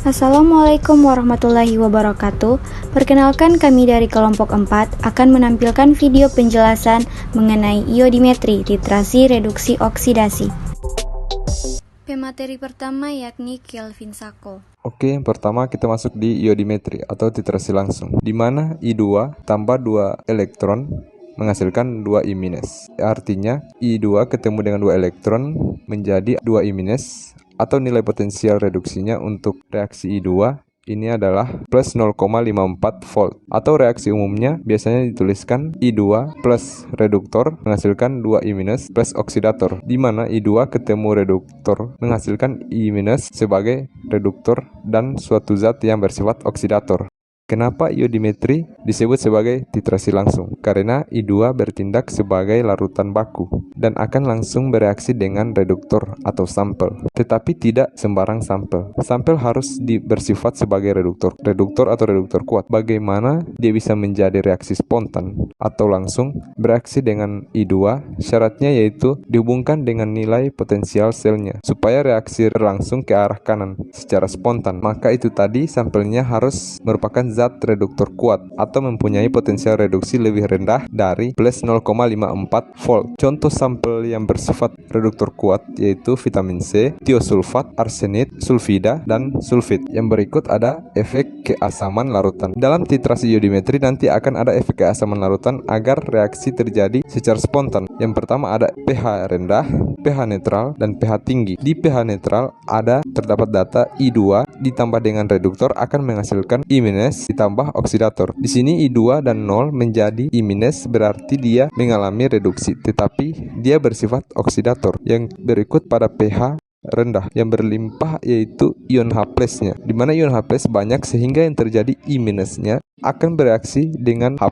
Assalamualaikum warahmatullahi wabarakatuh. Perkenalkan, kami dari kelompok 4 akan menampilkan video penjelasan mengenai iodimetri, titrasi, reduksi, oksidasi. Pemateri pertama yakni Kelvin-Sacco. Oke, yang pertama kita masuk di iodimetri atau titrasi langsung, di mana I2 tambah 2 elektron menghasilkan 2 I-. Artinya I2 ketemu dengan 2 elektron menjadi 2 I-, atau nilai potensial reduksinya untuk reaksi I2 ini adalah plus 0,54 volt. Atau reaksi umumnya biasanya dituliskan I2 plus reduktor menghasilkan 2 I- plus oksidator, di mana I2 ketemu reduktor menghasilkan I- sebagai reduktor dan suatu zat yang bersifat oksidator. Kenapa iodimetri disebut sebagai titrasi langsung? Karena I2 bertindak sebagai larutan baku dan akan langsung bereaksi dengan reduktor atau sampel. Tetapi tidak sembarang sampel. Sampel harus bersifat sebagai reduktor atau reduktor kuat. Bagaimana dia bisa menjadi reaksi spontan atau langsung bereaksi dengan I2? Syaratnya yaitu dihubungkan dengan nilai potensial selnya supaya reaksi langsung ke arah kanan secara spontan. Maka itu tadi sampelnya harus merupakan zat reduktor kuat atau mempunyai potensial reduksi lebih rendah dari plus 0,54 volt. Contoh sampel yang bersifat reduktor kuat yaitu vitamin C, tiosulfat, arsenit, sulfida, dan sulfit. Yang berikut ada efek keasaman larutan. Dalam titrasi iodimetri nanti akan ada efek keasaman larutan agar reaksi terjadi secara spontan. Yang pertama ada pH rendah, pH netral, dan pH tinggi. Di pH netral terdapat data I2 ditambah dengan reduktor akan menghasilkan I- ditambah oksidator. Di sini I2 dan 0 menjadi I- berarti dia mengalami reduksi, tetapi dia bersifat oksidator. Yang berikut pada pH rendah yang berlimpah yaitu ion H+-nya, di mana ion H+ banyak sehingga yang terjadi I- akan bereaksi dengan H+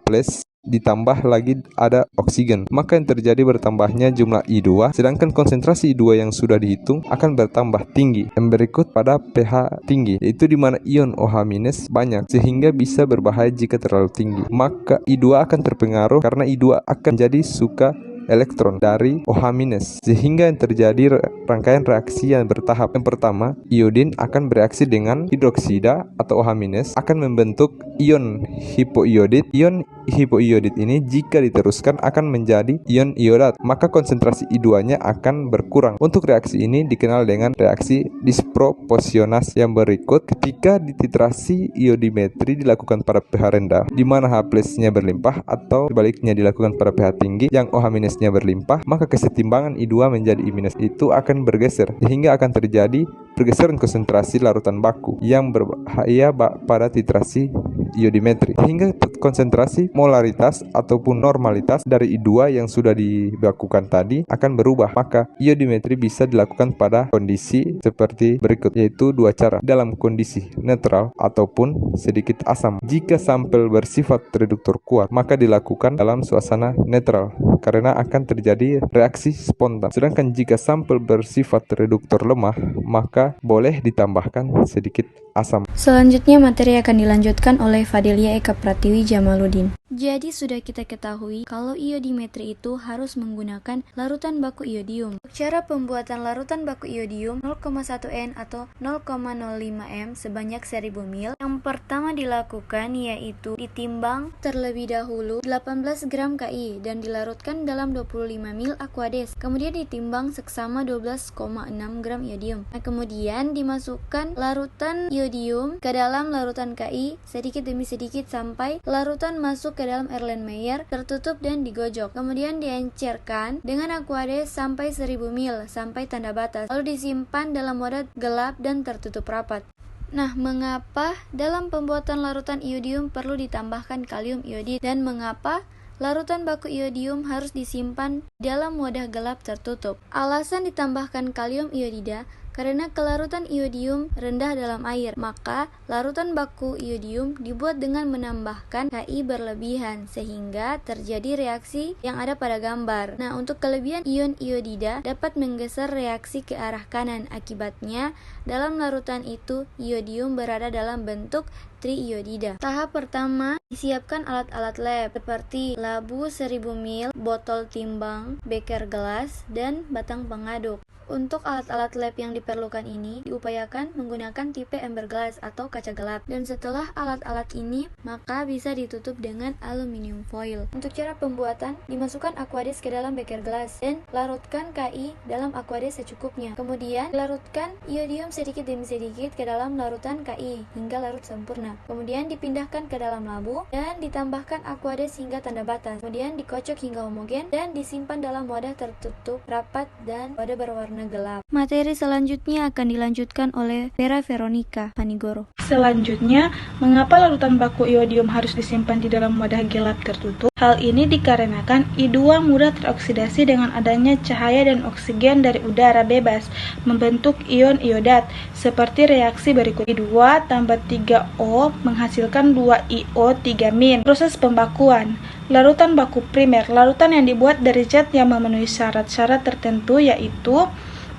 ditambah lagi ada oksigen, maka yang terjadi bertambahnya jumlah I2, sedangkan konsentrasi I2 yang sudah dihitung akan bertambah tinggi. Yang berikut pada pH tinggi, yaitu di mana ion OH- banyak sehingga bisa berbahaya jika terlalu tinggi, maka I2 akan terpengaruh karena I2 akan jadi suka elektron dari OH- sehingga yang terjadi rangkaian reaksi yang bertahap. Yang pertama, iodin akan bereaksi dengan hidroksida atau OH- akan membentuk ion hipoiodit. Ion hipoiodit ini jika diteruskan akan menjadi ion iodat, maka konsentrasi I2-nya akan berkurang. Untuk reaksi ini dikenal dengan reaksi disproporsionasi. Yang berikut, ketika dititrasi iodimetri dilakukan pada pH rendah di mana H+-nya berlimpah, atau sebaliknya dilakukan pada pH tinggi yang OH-nya berlimpah, maka kesetimbangan I2 menjadi I- itu akan bergeser sehingga akan terjadi pergeseran konsentrasi larutan baku yang berbahaya pada titrasi iodimetri, hingga konsentrasi molaritas ataupun normalitas dari I2 yang sudah dilakukan tadi akan berubah. Maka iodimetri bisa dilakukan pada kondisi seperti berikut, yaitu dua cara: dalam kondisi netral ataupun sedikit asam. Jika sampel bersifat reduktor kuat, maka dilakukan dalam suasana netral karena akan terjadi reaksi spontan. Sedangkan jika sampel bersifat reduktor lemah, maka boleh ditambahkan sedikit asam. Selanjutnya materi akan dilanjutkan oleh Fadilia Eka Pratiwi Jamaluddin. Jadi sudah kita ketahui kalau iodimetri itu harus menggunakan larutan baku iodium. Cara pembuatan larutan baku iodium 0,1 N atau 0,05 M sebanyak 1000 ml. Yang pertama dilakukan yaitu ditimbang terlebih dahulu 18 gram Ki dan dilarutkan dalam 25 ml aquades. Kemudian ditimbang seksama 12,6 gram iodium. Nah, kemudian dimasukkan larutan iodium ke dalam larutan Ki sedikit demi sedikit sampai larutan masuk ke dalam Erlenmeyer, tertutup dan digojok. Kemudian diencerkan dengan aquades sampai 1000 ml sampai tanda batas. Lalu disimpan dalam wadah gelap dan tertutup rapat. Nah, mengapa dalam pembuatan larutan iodium perlu ditambahkan kalium iodid dan mengapa larutan baku iodium harus disimpan dalam wadah gelap tertutup? Alasan ditambahkan kalium iodida karena kelarutan iodium rendah dalam air, maka larutan baku iodium dibuat dengan menambahkan Ki berlebihan sehingga terjadi reaksi yang ada pada gambar. Nah, untuk kelebihan ion iodida dapat menggeser reaksi ke arah kanan. Akibatnya, dalam larutan itu iodium berada dalam bentuk triiodida. Tahap pertama Disiapkan alat-alat lab seperti labu 1000 ml, botol timbang, beker gelas, dan batang pengaduk. Untuk alat-alat lab yang diperlukan ini diupayakan menggunakan tipe ember glass atau kaca gelap. Dan setelah alat-alat ini, maka bisa ditutup dengan aluminium foil. Untuk cara pembuatan, dimasukkan aquades ke dalam beker gelas dan larutkan Ki dalam aquades secukupnya. Kemudian, larutkan iodium sedikit demi sedikit ke dalam larutan Ki hingga larut sempurna. Kemudian dipindahkan ke dalam labu dan ditambahkan aquades hingga tanda batas. Kemudian dikocok hingga homogen dan disimpan dalam wadah tertutup rapat dan wadah berwarna gelap. Materi selanjutnya akan dilanjutkan oleh Vera Veronica Panigoro. Selanjutnya, mengapa larutan baku iodium harus disimpan di dalam wadah gelap tertutup? Hal ini dikarenakan I2 mudah teroksidasi dengan adanya cahaya dan oksigen dari udara bebas, membentuk ion iodat, seperti reaksi berikut. I2 tambah 3O menghasilkan 2IO3-. Proses pembakuan. Larutan baku primer, larutan yang dibuat dari zat yang memenuhi syarat-syarat tertentu, yaitu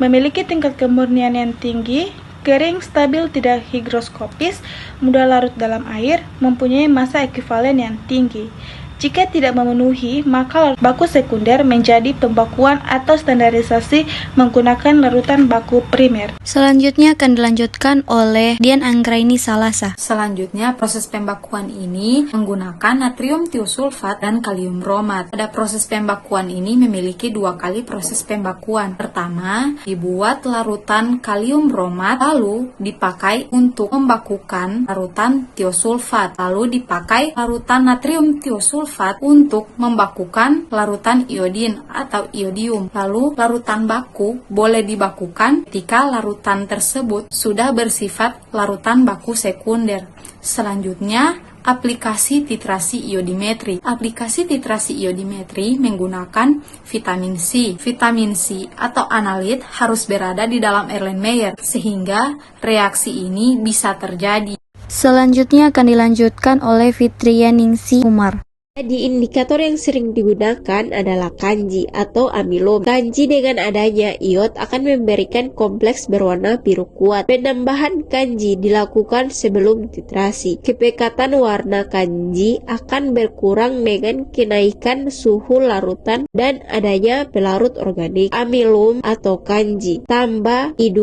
memiliki tingkat kemurnian yang tinggi, kering, stabil, tidak higroskopis, mudah larut dalam air, mempunyai massa ekuivalen yang tinggi. Jika tidak memenuhi, maka larutan baku sekunder menjadi pembakuan atau standarisasi menggunakan larutan baku primer. Selanjutnya akan dilanjutkan oleh Dian Anggraini Salasa. Selanjutnya, proses pembakuan ini menggunakan natrium tiosulfat dan kalium bromat. Pada proses pembakuan ini memiliki 2 kali proses pembakuan. Pertama, dibuat larutan kalium bromat, lalu dipakai untuk membakukan larutan tiosulfat, lalu dipakai larutan natrium tiosulfat untuk membakukan larutan iodin atau iodium. Lalu larutan baku boleh dibakukan ketika larutan tersebut sudah bersifat larutan baku sekunder. Selanjutnya, aplikasi titrasi iodimetri. Aplikasi titrasi iodimetri menggunakan vitamin C. Vitamin C atau analit harus berada di dalam Erlenmeyer sehingga reaksi ini bisa terjadi. Selanjutnya akan dilanjutkan oleh Fitrianingsi Umar. Di indikator yang sering digunakan adalah kanji atau amilom. Kanji dengan adanya iod akan memberikan kompleks berwarna biru kuat. Penambahan kanji dilakukan sebelum titrasi. Kepekatan warna kanji akan berkurang dengan kenaikan suhu larutan dan adanya pelarut organik. Amilom atau kanji tambah I2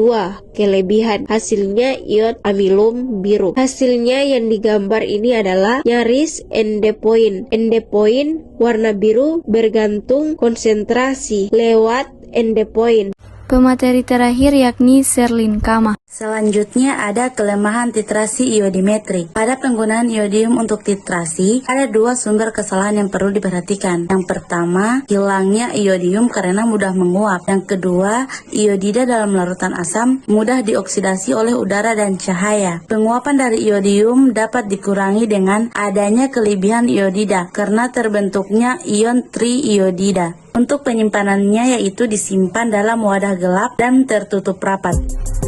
kelebihan, hasilnya iod amilom biru. Hasilnya yang digambar ini adalah nyaris endepoint. Endepoint warna biru bergantung konsentrasi lewat endepoint. Pemateri terakhir yakni Sherlyn Kama. Selanjutnya ada kelemahan titrasi iodimetri. Pada penggunaan iodium untuk titrasi, ada 2 sumber kesalahan yang perlu diperhatikan. Yang pertama, hilangnya iodium karena mudah menguap. Yang kedua, iodida dalam larutan asam mudah dioksidasi oleh udara dan cahaya. Penguapan dari iodium dapat dikurangi dengan adanya kelebihan iodida karena terbentuknya ion triiodida. Untuk penyimpanannya yaitu disimpan dalam wadah gelap dan tertutup rapat.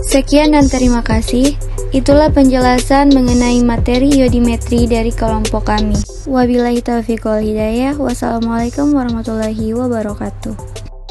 Sekian dan terima kasih. Itulah penjelasan mengenai materi iodimetri dari kelompok kami. Wabillahi taufiq wal hidayah. Wassalamualaikum warahmatullahi wabarakatuh.